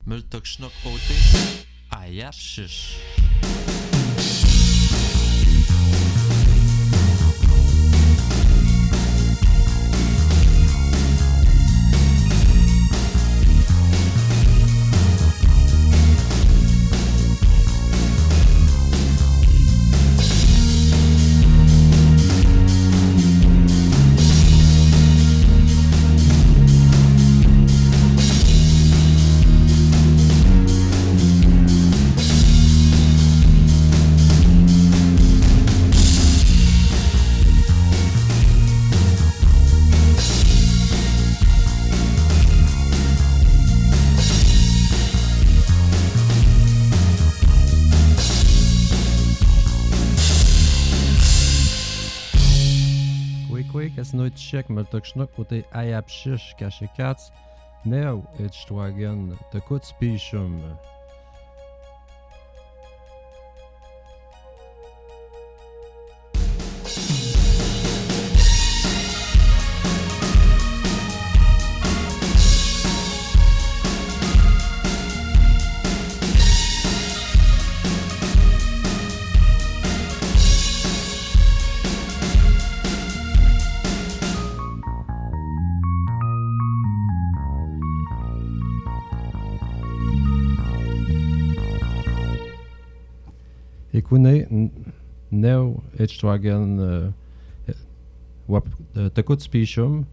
Multok schnock ote. Ayap shish. Nooit check Multok schnock ote Ayap shish cache cats. Now it's twagen de kut spichum. Ekune now it's twagen wap de kut spichum.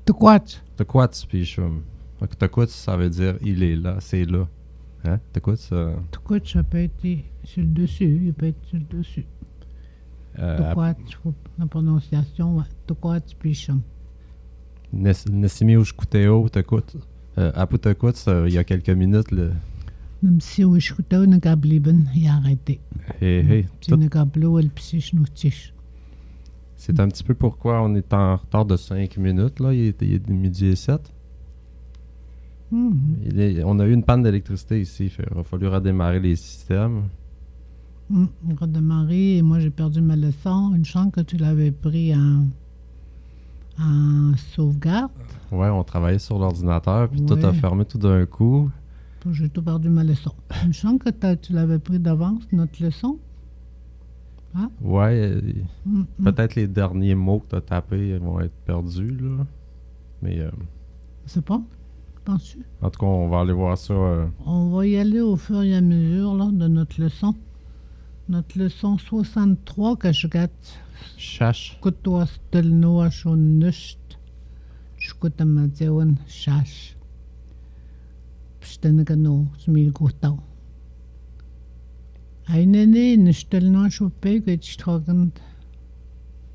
De quoi? De quat spichum. De kut ça veut dire il est là, c'est là. Hein? De kut ça. De quoi ça peut être sur le dessus, il peut être sur le dessus. De quoi la prononciation, de quoi spichum. Nessimi ushkuteo de kut. Après de kut il y a quelques minutes le. Même si ushkuteo ne gabliben, il a arrêté. Hey, Tu ne gablo el psych nous tiche. C'est un petit peu pourquoi on est en retard de 5 minutes. Là. Il est midi et 7. On a eu une panne d'électricité ici. Il a fallu redémarrer les systèmes. Redémarrer, et moi j'ai perdu ma leçon. Une chance que tu l'avais pris en sauvegarde. Ouais, on travaillait sur l'ordinateur, puis Ouais. tout a fermé tout d'un coup. J'ai tout perdu ma leçon. Une chance que tu l'avais pris d'avance, notre leçon. Hein? Ouais, peut-être les derniers mots que tu as tapés vont être perdus. Là. Mais Je sais pas. Penses-tu? en tout cas, on va aller voir ça. On va y aller au fur et à mesure là, de notre leçon. Notre leçon 63 que je gâte. Chache. Kutua stelnoa schon nicht. Schutamadion shash. Pstenegano, smil gutau. Einene nestelnoa schupe getstragend.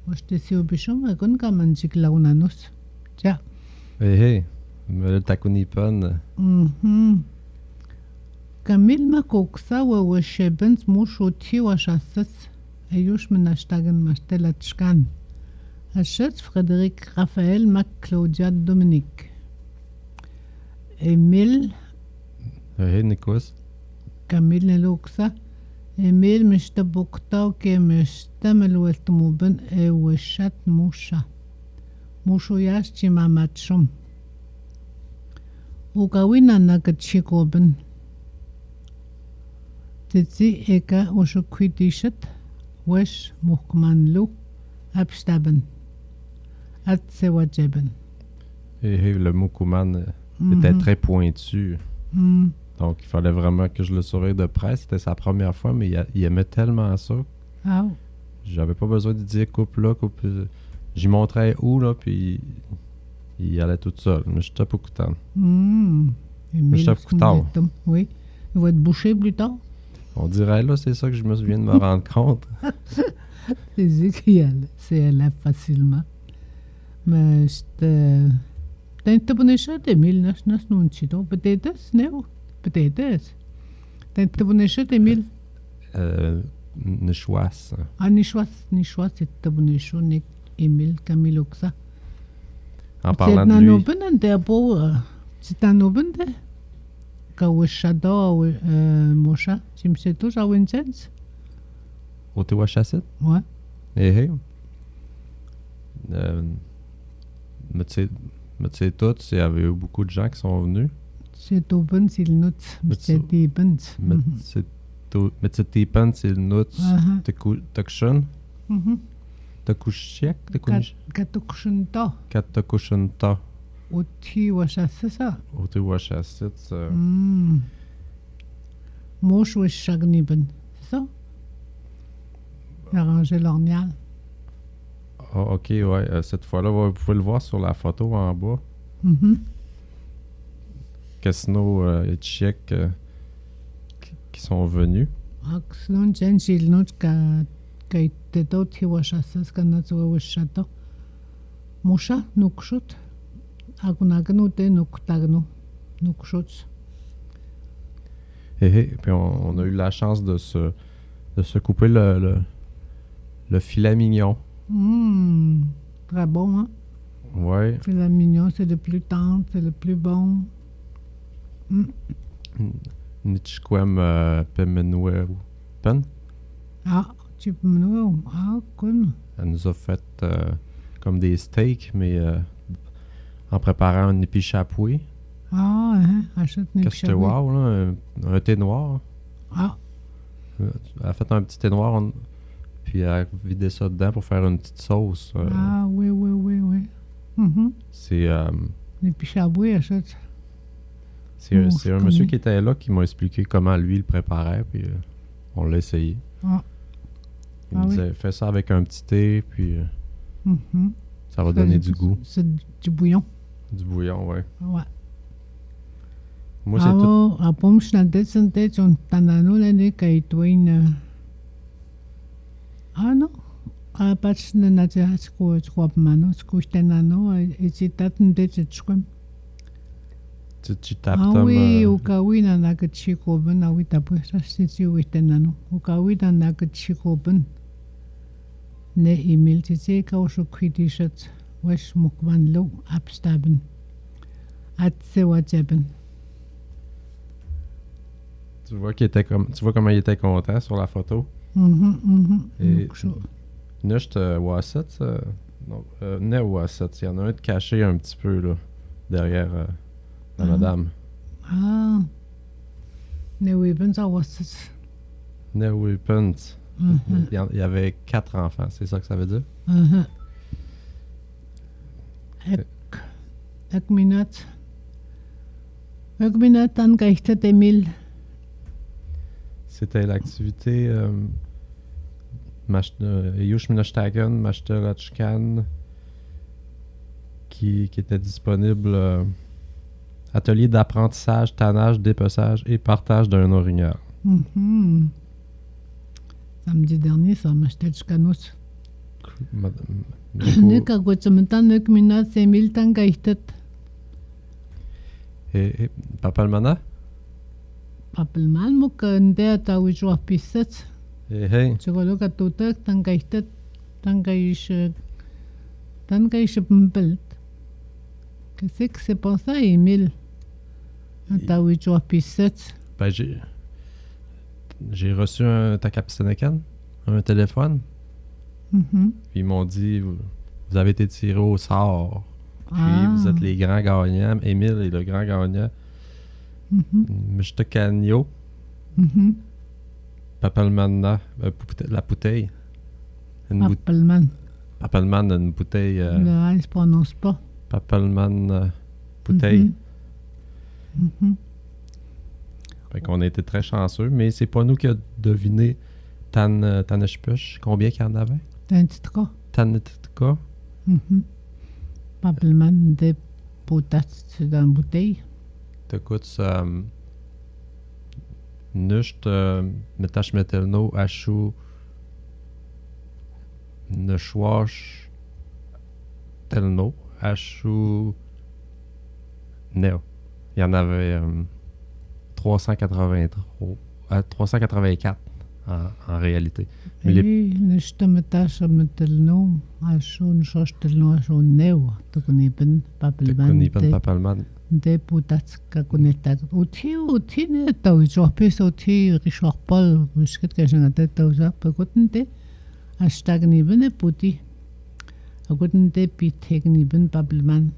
Was das hier bischum, gun kann man sich launanus. Tja. Hey, le takunipan. Camille Makoksa wa shebens mushuti wa shassas. Ayush menashtagen mastela tschkan. Hachet Frédéric Raphaël Mac Claudia Dominique. Emile Hey, Nikos. Camille Neloksa. Emile mishtabukta ke mishtamel weltmuben e wishat musha. Mushu yash chimamatshum. Ugawina nagatchikoben. Titsi eka ushukwidishat. Wesh muhkmanlu. Abstaben. Atsewajeben. Hey, le mot Kouman était très pointu. Donc, il fallait vraiment que je le surveille de près. C'était sa première fois, mais il aimait tellement ça. Ah. J'avais pas besoin de dire coupe là, coupe. J'y montrais où, là, puis il allait tout seul. Mais je tape au couteau. Je tape au couteau. Oui. Il va être bouché plus tard. On dirait, là, c'est ça que je me souviens de me rendre compte. C'est Ezekiel. C'est elle facilement. Mais c'était. T'as pas nécessaire de 1990. Peut-être, non? Peut-être. T'as pas nécessaire de 1000. Nishwas. Ah, Nishwas, c'est pas nécessaire de Emile Camille Oxa. En parlant de lui. C'est un open de. Kawashada, Mosha. Tu me sais tous à Vincent? Ottawa Chasset? Ouais. Hey. Mais tu sais tout, il y avait eu beaucoup de gens qui sont venus. Setoben silnut Setiben. Met z'n typen till nuts Aha. takshan. Takushek. Katukshinta. Katakushanta. Uthi washasasa. Otu washasit. Mosh washagniben. C'est ça? Arranger l'ornial. Ah, ok, ouais. Cette fois-là, vous pouvez le voir sur la photo en bas. Casino et Tchèques qui sont venus. Akslun jen silnut kaiteto thi washasas kanatsu washato. Mosha nukshut. Agunagnu nuktagnu. Nukshut. Et puis on a eu la chance de se couper le filet mignon. Très bon, hein? Ouais. Le filet mignon, c'est le plus tendre, c'est le plus bon. Nitchkwem Pemenouer Pen. Ah, tu peux me dire. Ah, cool. Elle nous a fait comme des steaks, mais en préparant un épi chapoué. Ah, hein, achète une Qu'est-ce que c'était wow, là? Un thé noir. Ah, Elle a fait un petit thé noir, puis elle a vidé ça dedans pour faire une petite sauce. ah, oui. C'est Les pichaboués, achète. c'est un monsieur qui était là qui m'a expliqué comment lui il préparait, puis on l'a essayé. Ah. Il me disait, fais ça avec un petit thé, puis ça va donner du goût. C'est du bouillon. Du bouillon, ouais. Ouais. Moi, c'est tout. Ah, pom shnante sante chon tanano lene kaitwin. Ah non. Ah, patch na naja sko mano, sko tenano, etitat nte chkwem. Tu tapes Ah oui, ukawi na nakachikoben, awi tapu sasiti witenano. Ukawi na nakachikoben. Ne email tite ka osho kritishat. Wesh mukban lo abstaben. Atse wajeben. Tu vois comment il était content sur la photo. Et Nucht Wasset, non, Ne Wasset, il y en a un de caché un petit peu là, derrière la madame. Ah, Ne Weapons à Wasset. Ne Weapons. Il y avait 4 enfants, c'est ça que ça veut dire? Ek minat an geichtet Emil. C'était l'activité Yush Minashtagan, Mashterachkan qui était disponible atelier d'apprentissage, tannage, dépeçage et partage d'un orignal. Samedi dernier, ça Mashterachkanus. Madame. Nek agwatsamantan nek minat Emil tan geichtet. Et Papa Almana? Papelman mo kende atawijwa pisset. Hey. Chogolo katutak tan geichtet tan geish mpelt. Qu'est-ce que c'est pour ça, Emile? Atawijwa pisset. Ben, j'ai reçu un Takapisenekan, un téléphone. Puis ils m'ont dit, vous avez été tiré au sort. Puis vous êtes les grands gagnants. Émile est le grand gagnant. Mishtakanyo. Papelman, la bouteille. Papelman. Papelman, une bouteille. Le A, il se prononce pas. Papelman, bouteille. Fait qu'on a été très chanceux, mais c'est pas nous qui a deviné Taneshpush. Combien qu'il y en avait? Tanetitka. Papelman de potats dans une bouteille. T'écoutes Nusht Metash Metelno Ashu Neshwash Telno Ashu Neo. Il y en avait 384 en réalité. Oui, Nusht Metash Metelno Ashu Neshwash Telno Ashu Neo. Tukunipen Papelman. De potats kakuneta. Uti ne tawjo pes uti Richard Paul musket ka jangata tawja pakutnte hashtag ni bene puti. Akutnte pitek ni ben Papelman.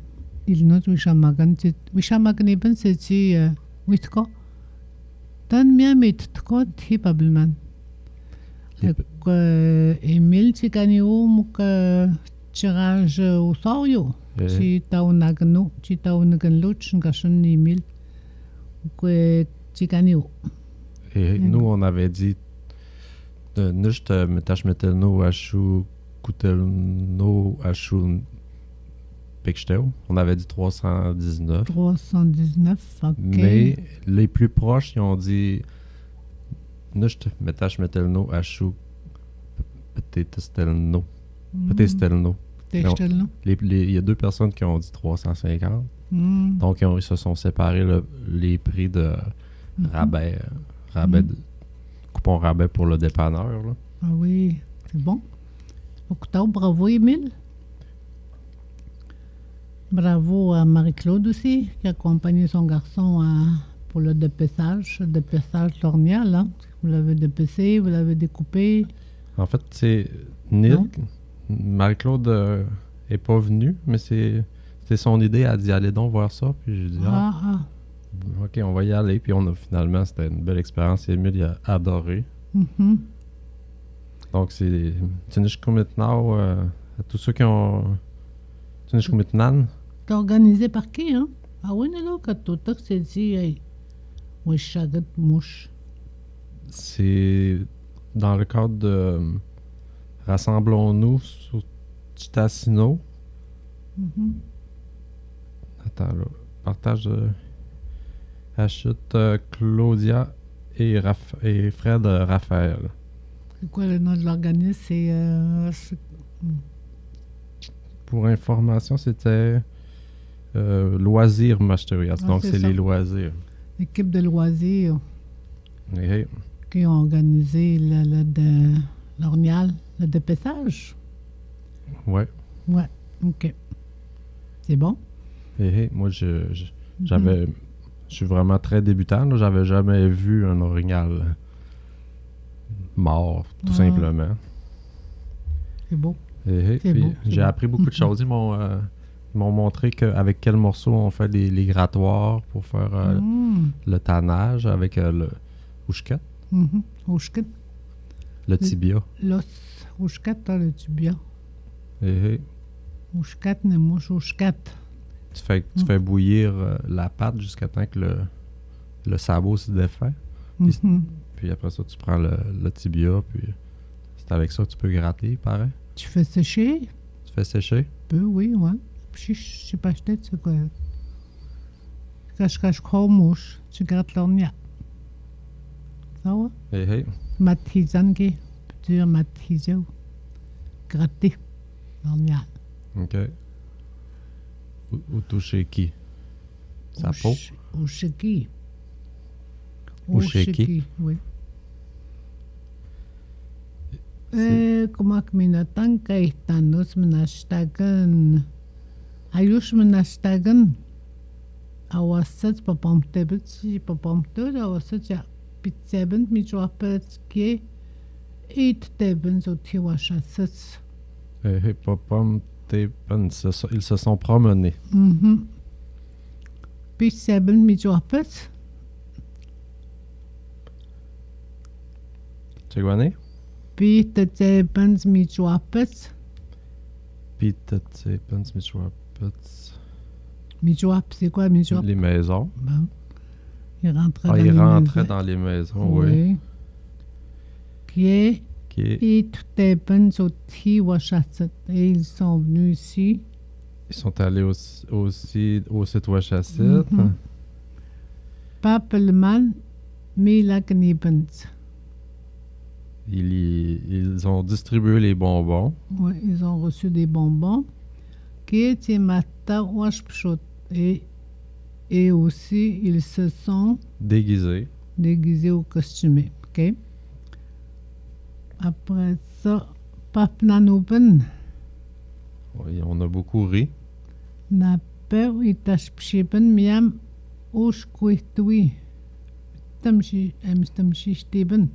Illinois Wishamagan ibn c'est-tu Witko? Tan miamit tko tipableman. Emile Tiganio muka tirage au sorio. Si taunagano, si taunaganluch, ngashun Emile. Tiganio. Et nous, on avait dit Nush metash metelno ashu kutelno ashu pekchteo. On avait dit 319. 319, ok. Mais les plus proches, ils ont dit Nush metash metelno ashu petestelno. Petestelno. Textelno. Il y a deux personnes qui ont dit 350. Donc, ils se sont séparés les prix de rabais. Coupon rabais pour le dépanneur. Là. Ah oui, c'est bon. Bravo, Émile. Bravo à Marie-Claude aussi, qui a accompagné son garçon pour le dépeçage lorgnal. Hein. Vous l'avez dépecé, vous l'avez découpé. En fait, c'est Nick. Marie-Claude est pas venue, mais c'était son idée. Elle a dit allez donc voir ça. Puis j'ai dit OK, on va y aller. Puis finalement, c'était une belle expérience. Émile il a adoré. Donc, c'est Tinishkumitnau, à tous ceux qui ont. Tinishkumitnan. T'es organisé par qui, hein? Ah oui, là, quand tu c'est dit, Wishagat Mouche. C'est dans le cadre de Rassemblons-nous sur Titassino. Attends, là. Partage de. Achute Claudia et Fred Raphaël. C'est quoi le nom de l'organisme? C'est. Pour information, c'était Loisirs Masterias. Donc, c'est les loisirs. L'équipe de loisirs Okay. qui ont organisé l'ornial, le dépeçage. Ouais. Ouais, OK. C'est bon? Moi, j'avais. Je suis vraiment très débutant. Là. J'avais jamais vu un orignal mort, tout simplement. C'est beau. J'ai appris beaucoup de choses. Ils m'ont montré avec quel morceau on fait les grattoirs pour faire le tannage avec le ouchket. Ouchket. Le tibia. L'os. Ouchket, le tibia. Ouchket, ne mouche ouchket. Tu fais bouillir la pâte jusqu'à temps que le sabot se défait. Puis après ça, tu prends le tibia, puis c'est avec ça que tu peux gratter, pareil. Tu fais sécher? Tu fais sécher? Oui, ouais. Puis je sais pas acheté, c'est quoi? Cache mouche, tu grattes l'ornia. Ça va? Matisane, tu dire matiser. Gratter l'ornia. OK. Ou toucher qui? Sa peau? Ou chez qui? Ou chez qui? Oui. Comment que minatan kaitanos menashtagan? Ayush menashtagan? Awasat papamtebet, awasat ya pitsebent michoapet qui et teben so tiwashasat. Ils se sont promenés. Pitsebent michoapet. Tchegwane? Pitsebent michoapet. Pitsebent michoapet. Michoap, c'est quoi Michoap? Les maisons. Bon. Il rentrait dans les maisons, oui. Qui est et ils sont venus ici. Ils sont allés aussi au site Wachassit. Papelman Milaknibens. Ils ont distribué les bonbons. Oui, ils ont reçu des bonbons. Qui est Mata Washpshot. Et aussi, ils se sont déguisés ou costumés. OK? Après ça, Papnanoben. Oui, on a beaucoup ri. Naper itashpshiben miam ushkuitui. Stamshistiben.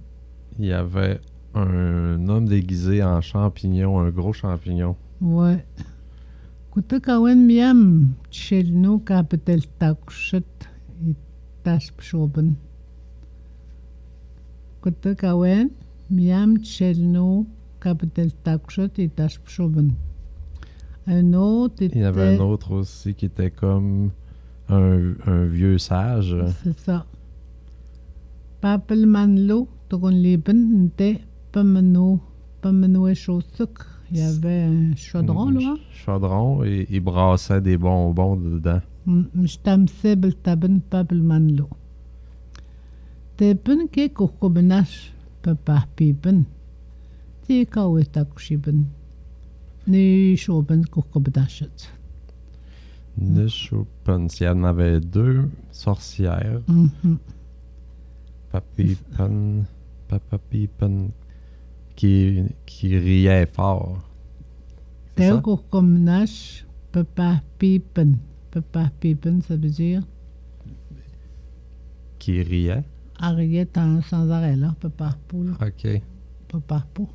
Il y avait un homme déguisé en champignon, un gros champignon. Ouais. Kutakawen miam chelno capital takushat itas pshoben. Kutakawen miam chelno capital takushat itas pshoben. Un autre était... Il y en avait un autre aussi qui était comme un vieux sage. C'est ça. Papelmanlo, togon liben, n'était pas mano et chaussuk. Il y avait un chaudron là. Chaudron et il brassait des bonbons dedans. M'stamsebel taben papelmanlo. Teben ke kokobenash papa piben. Ti kawe takushiben. Ni shoben kokobedashet. Nishopen, il y en avait deux sorcières. Papa Pipen qui riait fort. C'est ça? Kokobenash papa piben. Papa piben, ça veut dire Qui riait? Ariette sans arrêt là, papa poule. OK. Papa poule.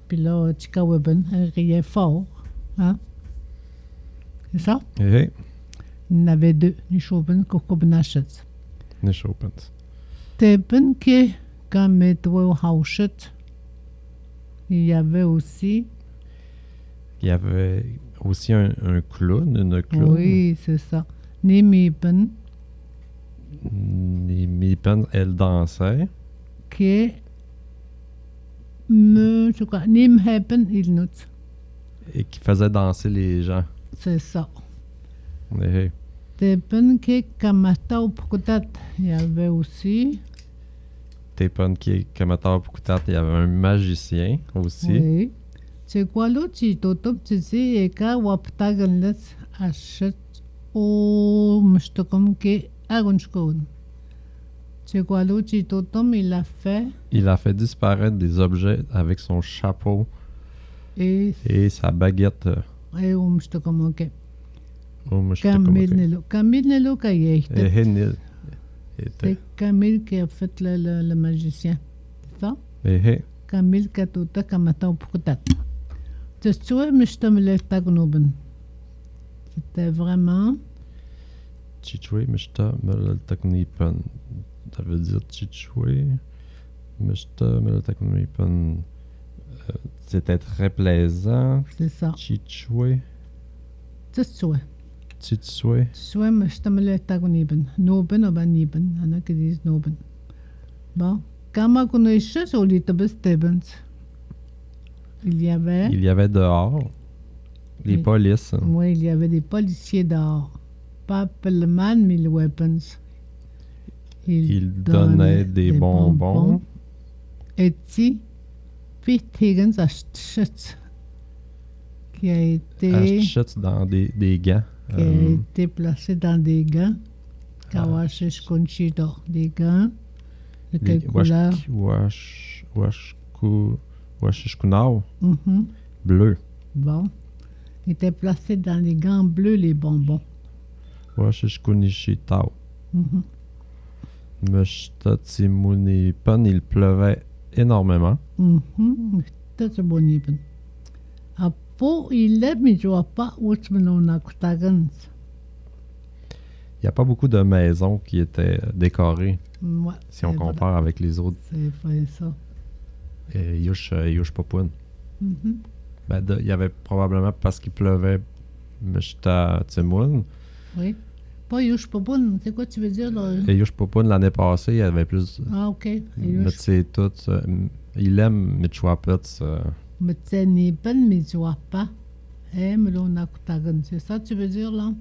Puis là, Tchikaweben, elle riait fort. Hein? C'est ça? Eh, Il y en avait deux. Nishoben kokobenashet. Nishopen. Teben ke kametwe haushet. Il y avait aussi... Il y avait aussi un clown, une clown. Oui, c'est ça. Nimiben, Mipen, elle dansait. que je crois, Nimheben, il note. Et qui faisait danser les gens. C'est ça. Eh, Teben ke kamata upkutat. Il y avait aussi. Tepan qui Kamatar Pukutat, il y avait un magicien aussi. Oui. C'est quoi l'autre? Tu t'otop, tu sais, et quand waptaganlet achète au moustokom ke agunchkoun. C'est quoi l'autre? Tu t'otop, il a fait. Il a fait disparaître des objets avec son chapeau Et sa baguette. au moustokom, ok. Oh, moi, j'étais Camille comme- Nelo. Camille Nelo, qui Eh, Nil. c'est Camille qui a fait le magicien. C'est ça? Eh, Camille qui a tout à Kamata Pukutat. C'est sûr, mais je te me lève ta gnoben. C'était vraiment. Chichwe, Mishta, Meltaknipan. Ça veut dire Chichwe, Mishta, Meltaknipan. C'était très plaisant. C'est ça. Chichwe, C'est sûr. Chichwe. Sûr, mais je te me lève ta gnoben. Noben ou ben niben. Il y en a qui disent noben. Bon. Quand on connaît ça, c'est au lit de Stevens. Il y avait. Il y avait dehors les Oui. polices. Oui, il y avait des policiers dehors. Papelman, mille weapons. Ils donnaient des bonbons. Et si, puis Higgins achète, qui a été, Achète dans des gants. qui a été placé dans des gants. Kawashi Conchito, des gants. De quelle couleur? Washishkunau, Mhm. bleu. Bon. Il était placé dans les gants bleus, les bonbons. Washishkunishitao. Mhm. Meshtatimunipan, il pleuvait énormément. Mhm. C'était bon. Eben. Apo, il est, mais je vois pas où est-ce que l'on a coutagans. Il n'y a pas beaucoup de maisons qui étaient décorées, Ouais, si on c'est vrai. compare avec les autres C'est vrai, ça. Yush Papouine. Mhm. Ben, il y avait probablement parce qu'il pleuvait Meshtatimoun. Oui. Pas Yush Popon, c'est quoi tu veux dire? Là? Et Yush Papouine, l'année passée, il y avait plus. Ah, ok. Mais Yush. c'est tout. Il aime Mitchwapets. Mais tu sais, ni peine, mais tu vois pas. Eh, mais l'on a coutagans. C'est ça que tu veux dire, là?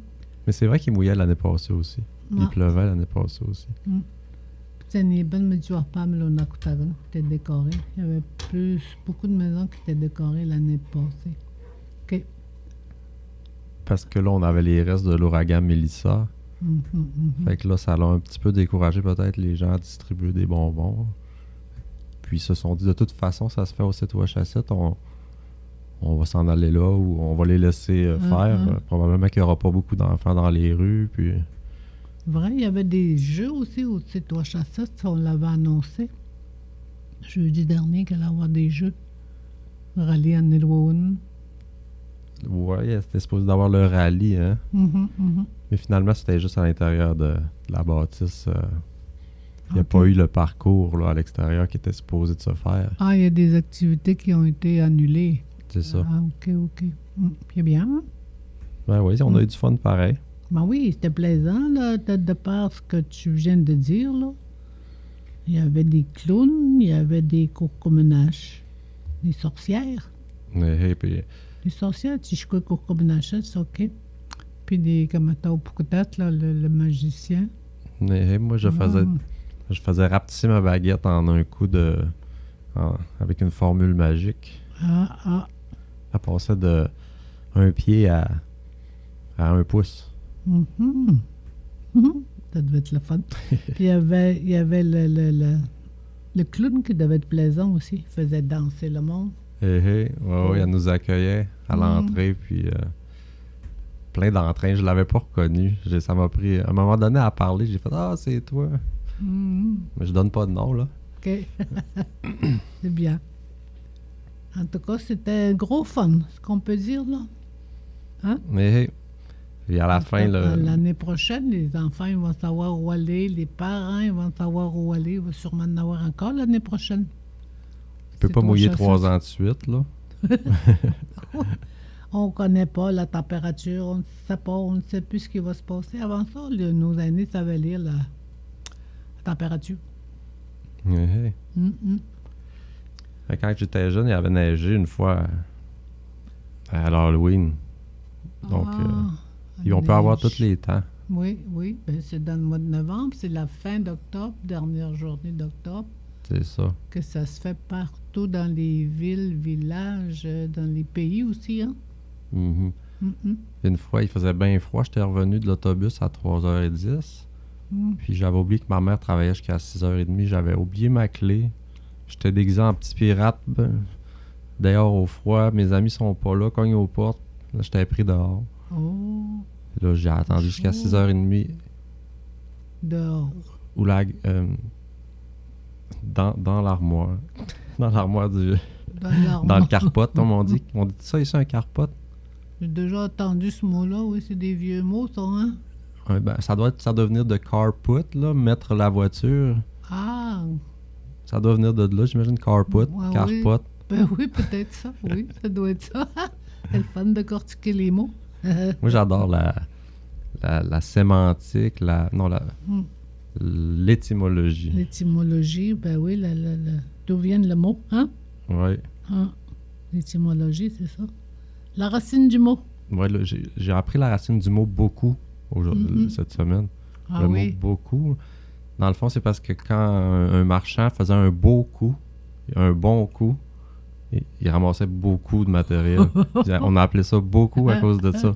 Mais c'est vrai qu'il mouillait l'année passée aussi. Il Ah. pleuvait l'année passée aussi. Tu sais, ni peine, mais tu vois pas, mais l'on a coutagans. C'était décoré. Il y avait beaucoup de maisons qui étaient décorées l'année passée. Ok. Parce que là, on avait les restes de l'ouragan Melissa. Mhm, mhm. Fait que là, ça l'a un petit peu découragé peut-être les gens à distribuer des bonbons. Puis ils se sont dit, de toute façon, ça se fait au site Ouachasset, on va s'en aller là ou on va les laisser faire. Probablement qu'il n'y aura pas beaucoup d'enfants dans les rues. Puis Vrai, il y avait des jeux aussi au site Ouachasset, on l'avait annoncé. Jeudi dernier qu'il allait y avoir des jeux. Rallye en Elwoun. Ouais, c'était supposé d'avoir le rallye, hein. Mais finalement, c'était juste à l'intérieur de la bâtisse. Il n'y a pas eu le parcours là, à l'extérieur qui était supposé de se faire. Ah, il y a des activités qui ont été annulées. C'est ça. Ah, ok. C'est bien, hein? Ben oui, on a eu du fun pareil. Ben oui, c'était plaisant, là, de par ce que tu viens de dire, là. Il y avait des clowns, il y avait des courcoménages, des sorcières. Et puis, Les sorcières, tu sais quoi, courcoménages, c'est ok. Puis des kamatao pukutat, là, le magicien. moi, je faisais rapetisser ma baguette en un coup avec une formule magique. Ah. Elle passait de 1 pied à 1 pouce. Ça devait être le fun. Puis il y avait le clown qui devait être plaisant aussi. Il faisait danser le monde. Ouais, elle nous accueillait à l'entrée, puis plein d'entrain. Je l'avais pas reconnu. Ça m'a pris... À un moment donné, à parler, j'ai fait « Ah, c'est toi! Mais je donne pas de nom, là. OK. C'est bien. En tout cas, c'était un gros fun, ce qu'on peut dire, là. Hein? Et à la fin, l'année prochaine, les enfants ils vont savoir où aller, les parents ils vont savoir où aller. Il va sûrement en avoir encore l'année prochaine. tu peux pas mouiller 3 ans de suite, là. On ne connaît pas la température, on ne sait pas, on ne sait plus ce qui va se passer. Avant ça, nos aînés savaient lire la température. Quand j'étais jeune, il avait neigé une fois à l'Halloween. Donc, on peut avoir tous les temps. Oui. Ben, c'est dans le mois de novembre. C'est la fin d'octobre, dernière journée d'octobre. C'est ça. Que ça se fait partout dans les villes, villages, dans les pays aussi. Hein? Une fois, il faisait bien froid. J'étais revenu de l'autobus à 3h10. Puis j'avais oublié que ma mère travaillait jusqu'à 6h30. J'avais oublié ma clé. J'étais déguisé en petit pirate. D'ailleurs, au froid, mes amis sont pas là, cognent aux portes. Là, j'étais pris dehors. Oh. Là, j'ai attendu jusqu'à 6h30. Dehors. Ou dans l'armoire. Dans l'armoire du... Dans le carpote, comme on dit. On dit ça ici, un carpote? J'ai déjà entendu ce mot-là. Oui, c'est des vieux mots, ça, hein? Ouais, ben, ça doit venir de carput, là, mettre la voiture. Ah! Ça doit venir de là, j'imagine, carput, Ouais, carpot. Oui. Ben oui, peut-être ça. Oui, ça doit être ça. Elle est fan de cortiquer les mots. Moi, j'adore la sémantique, l'étymologie. L'étymologie, ben oui, d'où vient le mot, hein? Oui. Ah, l'étymologie, c'est ça. La racine du mot. Oui, j'ai appris la racine du mot « beaucoup » cette semaine. Ah, le oui. mot « beaucoup », dans le fond, c'est parce que quand un marchand faisait un beau coup, un bon coup, il ramassait beaucoup de matériel. On a appelé ça « beaucoup » à cause de ça.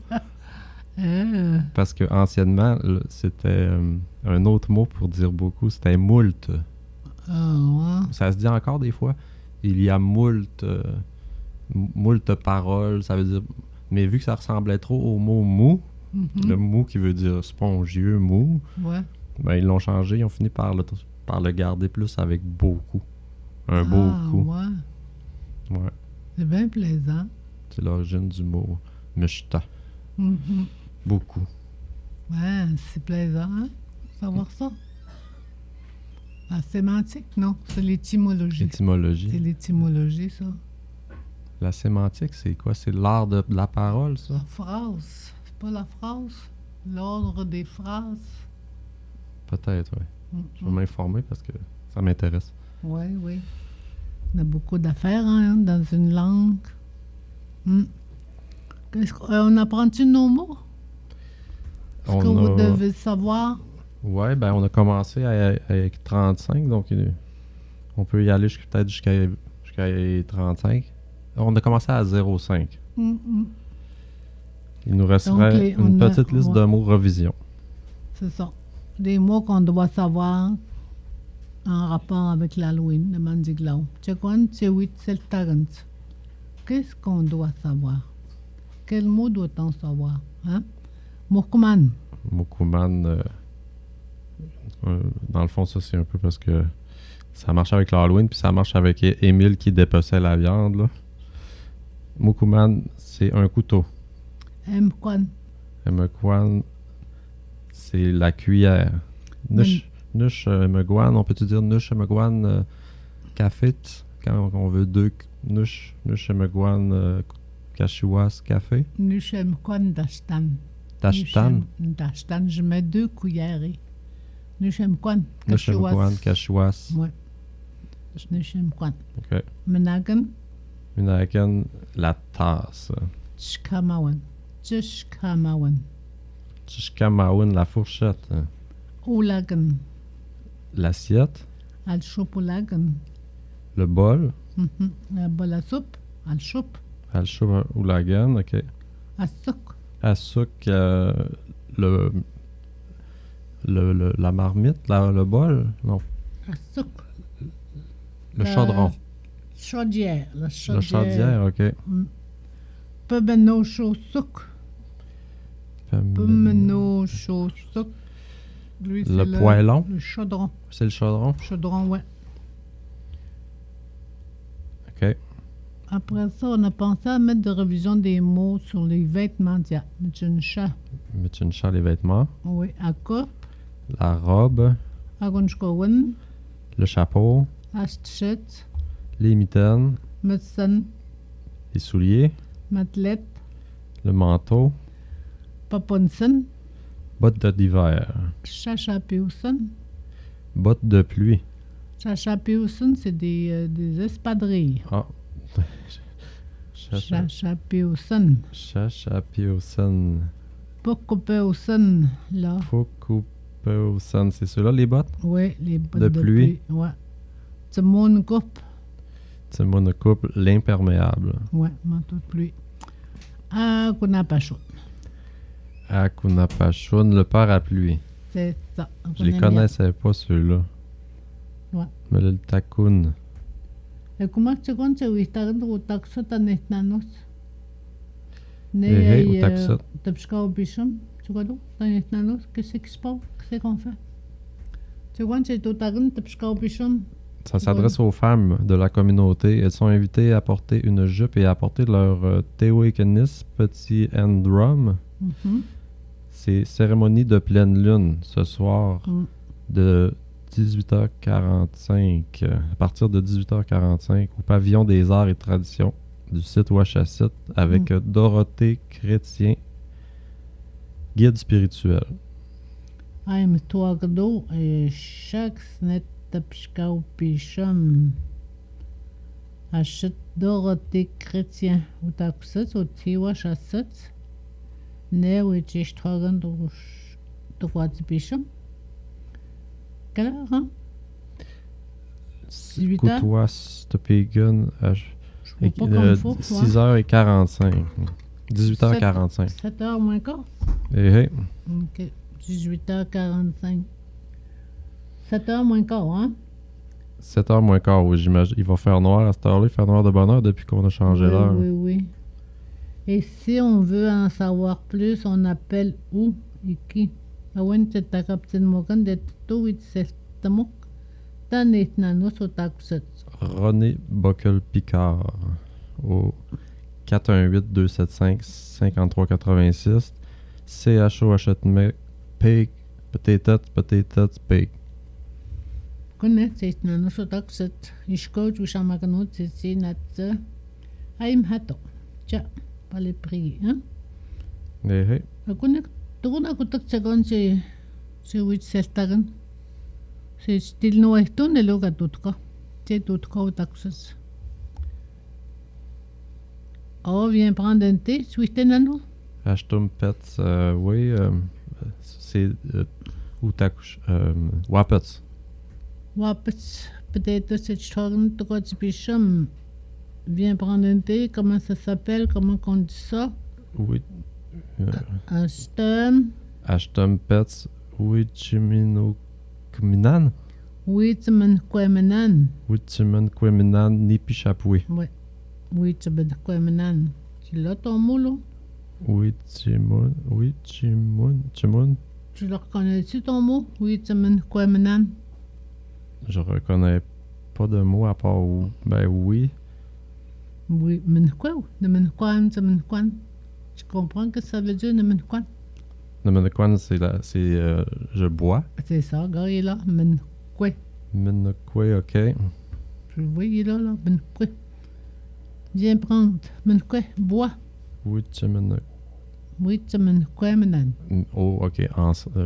Parce que anciennement, c'était un autre mot pour dire beaucoup, c'était moult. Ah, ouais. Ça se dit encore des fois. Il y a moult paroles, ça veut dire. Mais vu que ça ressemblait trop au mot mou, le mou qui veut dire spongieux, mou, ben ils l'ont changé, ils ont fini par le garder plus avec beaucoup. Un beau coup. Ouais. Ouais. C'est bien plaisant. C'est l'origine du mot mishta. Beaucoup. Ouais, c'est plaisant, hein? Savoir ça. La sémantique, non, c'est l'étymologie. L'étymologie. C'est l'étymologie, ça. La sémantique, c'est quoi? C'est l'art de la parole, ça? La phrase. C'est pas la phrase? L'ordre des phrases. Peut-être, oui. Je vais m'informer parce que ça m'intéresse. Oui. On a beaucoup d'affaires, hein, dans une langue. On apprend-tu nos mots? Est-ce que vous devez savoir? Oui, ben on a commencé avec 35, donc on peut y aller peut-être jusqu'à 35. On a commencé à 0,5. Il nous resterait une petite liste de mots revision. C'est ça. Des mots qu'on doit savoir en rapport avec l'Halloween, le Mandiglau. Qu'est-ce qu'on doit savoir? Quel mot doit-on savoir? Hein? Mokuman. Mokuman, dans le fond, ça c'est un peu parce que ça marche avec l'Halloween, puis ça marche avec Émile qui dépeçait la viande. Là. Mukuman, c'est un couteau. Mkwan. Emekwan, c'est la cuillère. Nush Emekwan, on peut-tu dire Nush Emekwan café quand on veut deux Nush Emekwan kashiwas café? Nush Mkwan Dashtan. Tashtan? Dashtan, je mets 2 cuillères. Nush Mkwan Nush Emekwan kashiwas. Ouais. Nush Mkwan. OK. Menagan. Minaken, la tasse. Tshkamawan. Tshkamawan. Tishkamaoun, la fourchette. Oulagan. L'assiette. Al Shopulagan. Le bol. La bol à soupe. Al Shop. Al Oulagan, OK. Asuk. Asuk, la marmite, le bol? Non. Asuk. Le chaudron. Chaudière. La La chaudière. chaudière, OK. Pebeno Chosuk. Pebeno Chosuk. Lui, c'est Le poêlon. Le chaudron. C'est le chaudron? Chaudron, ouais. OK. Après ça, on a pensé à mettre de révision des mots sur les vêtements d'hier. Mitchincha. Mitchincha, les vêtements. Oui, Akop. La robe. Agunchkowen. Le chapeau. Ashtchet. Les mitaines. Metsen. Les souliers. Matlet. Le manteau. Paponsen. Bottes d'hiver. Chachapiusen. Bottes de pluie. Chachapiusen, c'est des espadrilles. Ah. Chachapiusen. Chachapiosen. Pokopeusen, là. Fokupeusen. C'est ceux-là, les bottes? Oui, les bottes De de pluie. pluie. Ouais. Timon Gop. C'est monocouple, l'imperméable. Ouais, manteau de pluie. Akunapachon. Akunapachun, le parapluie. C'est ça. Je les connaissais pas, ceux-là. Ouais. Mais le takun. Et comment tu comptes que tu as un taxot à Netnanos? Hey, au taxot. Tapska au bichon. Tu vois d'où? Dans Netnanos, qu'est-ce qui se passe? Qu'est-ce qu'on fait? Tu vois, c'est tout à l'heure, Tapska au bichon. Ça s'adresse aux femmes de la communauté. Elles sont invitées à porter une jupe et à porter leur tewekenis, petit hand drum. C'est cérémonie de pleine lune ce soir de 18h45, à partir de 18h45 au pavillon des arts et traditions du site Ouachacite avec Dorothée Chrétien, guide spirituel. I'm Tuagdo et chaque snet tapchkau pichum achète Dorothée Chrétien ou taxet ou Ouachacite. Ne wichich tragen de quoi pichum. Quelle heure, hein? 18 heures? Coutois, Stopegun, 6h45. 18h45. 7h moins quart? Hey. Ok, 18h45. 7h moins quart, hein? 7h moins quart, oui, j'imagine. Il va faire noir à cette heure-là. Il fait noir de bonne heure depuis qu'on a changé l'heure. Oui. Et si on veut en savoir plus, on appelle où et qui? Awen te takaptin mokan de tout it sestamok. Tanit nanos au taxet. René Bockel-Picard au 418-275-5386. CHO Pay, peut-être Pay. Connais, c'est nanos au taxet. Ishko, tu chamakanot, c'est natsa. Aim hato. Tiens, pas les prix, hein? Hey. Connais. Tukun ako taksagon si wit seltagan. Si stil no esto ne loga tutka. Si tutka o taxas. Oh, viens prendre un thé, suite nano. Ashtum Pets, oui, c'est Utakush, Wapets. Wapets, peut-être c'est chagan tukwa tipicham. Viens prendre un thé, comment ça s'appelle, comment on dit ça? Oui. Ashtum Pets, Wichiminokuminan? Wichiminokuminan. Wichiminokuminan, Nipichapui. Ouais. Wichiminokuminan. Tu l'as ton mot, là? Wichimun. Tu le reconnais-tu ton mot? Wichiminokuminan. Je reconnais pas de mot à part ben oui. Oui, Menkwan. Le Menkwan, c'est Menkwan. Tu comprends que ça veut dire le Menkwan? Le Menekwan, c'est je bois. C'est ça, gars, il est là. Menkwe. Menekwe, ok. Je vois, il est là, Menkwe. Viens prendre. Menkwe, bois. Oui, tu Menek. Oui, c'est Menkwe, Menan. Oh, ok.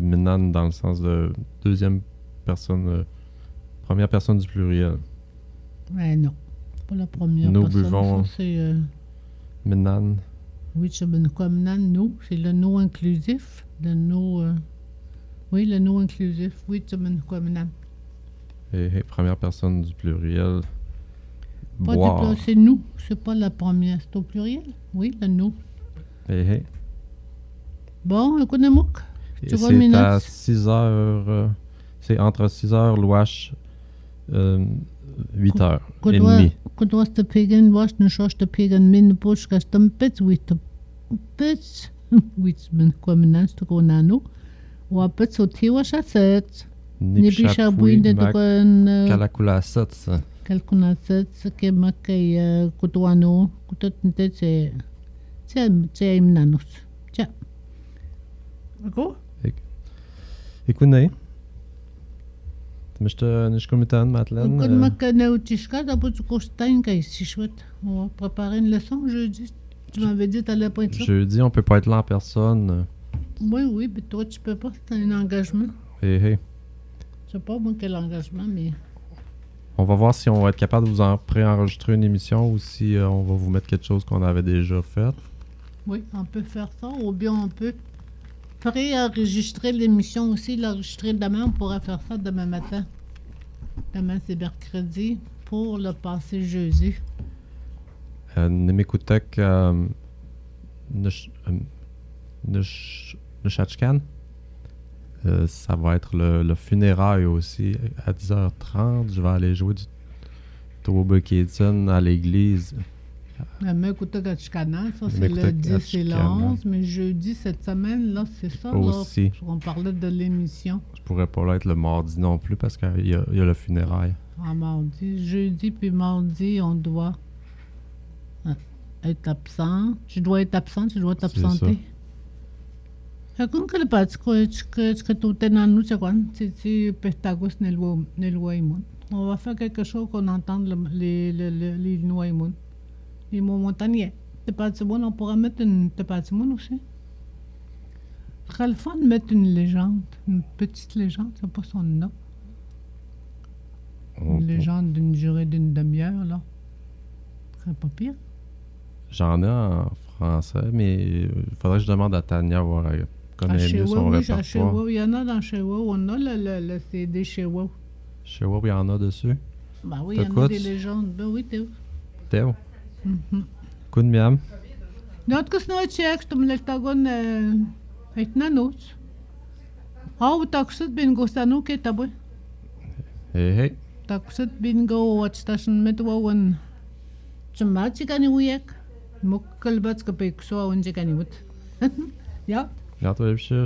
Minan dans le sens de deuxième personne, première personne du pluriel. Ouais, non. Pas la première Nous personne. buvons. Ça, c'est... Minan. Oui, c'est Menkwe, Menan, nous. C'est le nom inclusif. Le nom... Oui, le nom inclusif. Oui, c'est Menkwe, Menan. Et première personne du pluriel. Pas Boire. c'est nous. C'est pas la première. C'est au pluriel. Oui, le nous. Et Bon, écoutez-moi. Tu vois, c'est Minas? à 6 heures. C'est entre 6 heures, Louache, 8 heures et demie. Quand tu vas te payer, vas ne cherches te payer min poche que je pète, oui, te pète. Oui, men quoi maintenant, c'est qu'on a nous. Ou à pète sauter ou à chasser. Ni picha bouille de ton Kalakula 7, ça. quelqu'un a cette ce que ma que cotoano, cotot n'était c'est imnanos. Tiens. D'accord? Écoutez. مش كوميتان Madeleine. Quand ma canne au tishka, d'abord tu constats que c'est chouette. On va préparer une leçon jeudi. Tu m'avais dit t'allais pas être là. Jeudi, on peut pas être là en personne. Oui, mais toi tu peux pas, t'as un engagement. Je sais pas moi quel engagement, mais... On va voir si on va être capable de vous en préenregistrer une émission ou si on va vous mettre quelque chose qu'on avait déjà fait. Oui, on peut faire ça, ou bien on peut préenregistrer l'émission aussi, l'enregistrer demain, on pourra faire ça demain matin. Demain c'est mercredi, pour le passer jeudi. Nemekutek Nechachkan. Ça va être le funérail aussi à 10h30. Je vais aller jouer du Toboketon à l'église. Mais écoutez, ça c'est le 10 et le 11, mais jeudi cette semaine, là, c'est ça. Aussi. Là, on parlait de l'émission. Je pourrais pas l'être le mardi non plus parce qu'il y a le funérail. Ah, mardi. Jeudi puis mardi, on doit être absent. Tu dois être absent, tu dois t'absenter. Acum că le pați că tu te nanu ce quan tu petagos nel Waimon. On va faire quelque chose qu'on entende les Waimon. Les mots montagnais. Te pați bon, on pourra mettre une te pați bon aussi. Khalfan met une légende, une petite légende, c'est pas son nom. Une légende d'une durée d'une demi-heure là. C'est pas pire. J'en ai en français, mais il faudrait que je demande à Tania voir connaît mieux son répertoire. Chez WoW, il y en a dans chez WoW, on a le CD chez WoW. Chez WoW, il y en a dessus. Bah oui, il y en a des légendes. Ben oui, Théo. Théo? Coup de miam. Not că snoi ce că mă tagon etna noți. Au taxat bin gostanu ke tabu. Hey. Taxat bin go watch station met wowen. Cemaci cani uiek. Mok kalbats că pe xo unje cani ut. Ja. Ja, to je